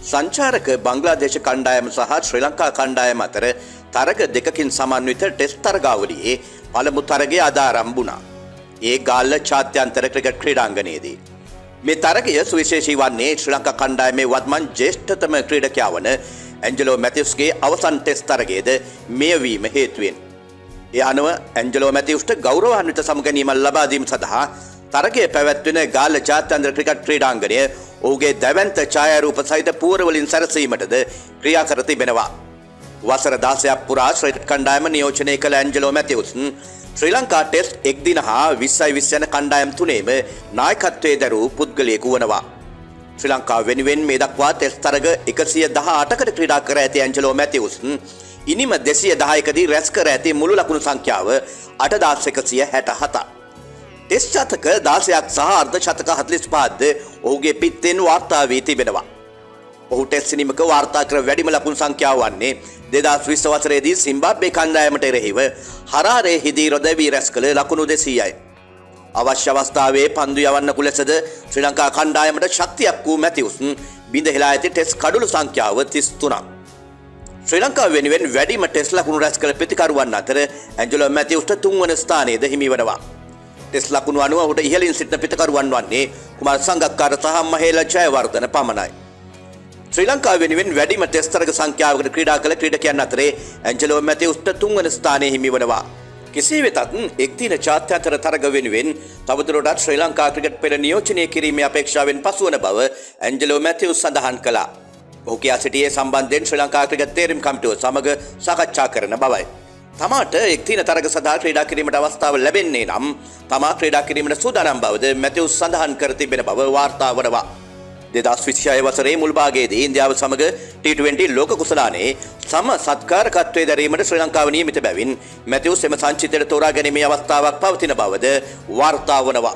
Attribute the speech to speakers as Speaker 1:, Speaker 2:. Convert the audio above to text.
Speaker 1: සංචාරක බංග්ලාදේශ කණ්ඩායම සහ ශ්‍රී ලංකා කණ්ඩායම අතර තරග දෙකකින් සමන්විත ටෙස්ට් තරගාවලියේ පළමු තරගය අද ආරම්භ වුණා. ඒ ගාල්ල ජාත්‍යන්තර ක්‍රිකට් ක්‍රීඩාංගණයේදී. මේ තරගය සුවිශේෂී වන්නේ ශ්‍රී ලංකා කණ්ඩායමේ වත්මන් ජ්‍යෙෂ්ඨතම ක්‍රීඩකයා වන ඇන්ජලෝ මැතිව්ස්ගේ අවසන් ටෙස්ට් තරගයේද මෙයවීම හේතුවෙන්. ඒ අනුව ඇන්ජලෝ මැතිව්ස්ට ගෞරවාන්විත සමුගැනීම ලබා දීම සඳහා තරගය පැවැත්වෙන ගාල්ල ජාත්‍යන්තර ක්‍රිකට් ක්‍රීඩාංගණය ඔහුගේ දැවැන්ත ඡායාරූප සහිත පුවරවලින් සැරසීමටද ක්‍රියා කර තිබෙනවා. වසර 16ක් පුරා ශ්‍රී කණ්ඩායම නියෝජනය කළ ඇන්ජලෝ මැතිව්ස් ශ්‍රී ලංකා ටෙස්ට් 1 දින හා 20 යන කණ්ඩායම් තුනේම නායකත්වයේ දරූ පුද්ගලයෙකු වනවා. ශ්‍රී ලංකාව වෙනුවෙන් මේ දක්වා ටෙස්ට් තරග 118කට ක්‍රීඩා කර ඇති ඇන්ජලෝ මැතිව්ස් ඉනිම 210කදී රැස් කර ඇති මුළු ලකුණු සංඛ්‍යාව 8167. ටෙස්ට් ශතක 16ක් සහ අර්ධ ශතක 45ක්ද ඔහුගේ පිත්තෙන් වාර්තා වී තිබෙනවා. ඔහු ටෙස්ට් සීනිමක වාර්තා කර වැඩිම ලකුණු සංඛ්‍යාව වන්නේ 2020 වසරේදී සිම්බාබ්වේ කණ්ඩායමට එරෙහිව හරාරේහිදී රොදවී රැස් කළ ලකුණු 200යි. අවශ්‍ය අවස්ථාවේ පන්දු යවන්නකු ලෙසද ශ්‍රී ලංකා කණ්ඩායමට ශක්තියක් වූ මැතිව්ස් බිඳහෙලා ඇති ටෙස්ට් කඩුළු සංඛ්‍යාව 33ක්. ශ්‍රී ලංකාව වෙනුවෙන් වැඩිම ටෙස්ට් ලකුණු රැස් කළ ප්‍රතිකරුවන් අතර ඇන්ජලෝ මැතිව්ස්ට 3 වන ස්ථානයේද හිමි වනවා. ටෙස්ට් ලකුණු අනුව ඔහුට ඉහළින් සිටින ප්‍රතිකරුවන් වන්නේ කුමාර සංගක්කාර සහ මහේල ජයවර්ධන පමණයි. ශ්‍රී ලංකාව වෙනුවෙන් වැඩිම ටෙස්ට් තරග සංඛ්‍යාවකට ක්‍රීඩා කළ ක්‍රීඩකයන් අතරේ ඇන්ජලෝ මැතිව්ස්ට 3 වන ස්ථානයේ හිමි වනවා. කෙසේ වෙතත් එක් දින ජාත්‍යන්තර තරග වෙනුවෙන් තවදුරටත් ශ්‍රී ලංකා ක්‍රිකට් පෙළ නියෝජනය කිරීමේ අපේක්ෂාවෙන් පසුවන බව ඇන්ජලෝ මැතිව්ස් සඳහන් කළා. ඔහු කියා සිටියේ සම්බන්ධයෙන් ශ්‍රී ලංකා ක්‍රිකට් තේරීම් කමිටුව සමග සාකච්ඡා කරන බවයි. තමාට එක් දින තරග සඳහා ක්‍රීඩා කිරීමට අවස්ථාව ලැබෙන්නේ නම් තමා ක්‍රීඩා කිරීමට සූදානම් බවද මැතිව්ස් සඳහන් කර තිබෙන බව වාර්තා වනවා. 2026 වසරේ මුල් භාගයේදී ඉන්දියාව සමග T20 ලෝක කුසලානේ සම සත්කාරකත්වයේ දැරීමට ශ්‍රී ලංකාව නියමිත බැවින් මැතිව්ස් එම සංචිතයට තෝරා ගැනීමේ අවස්ථාවක් පවතින බවද වාර්තා වනවා.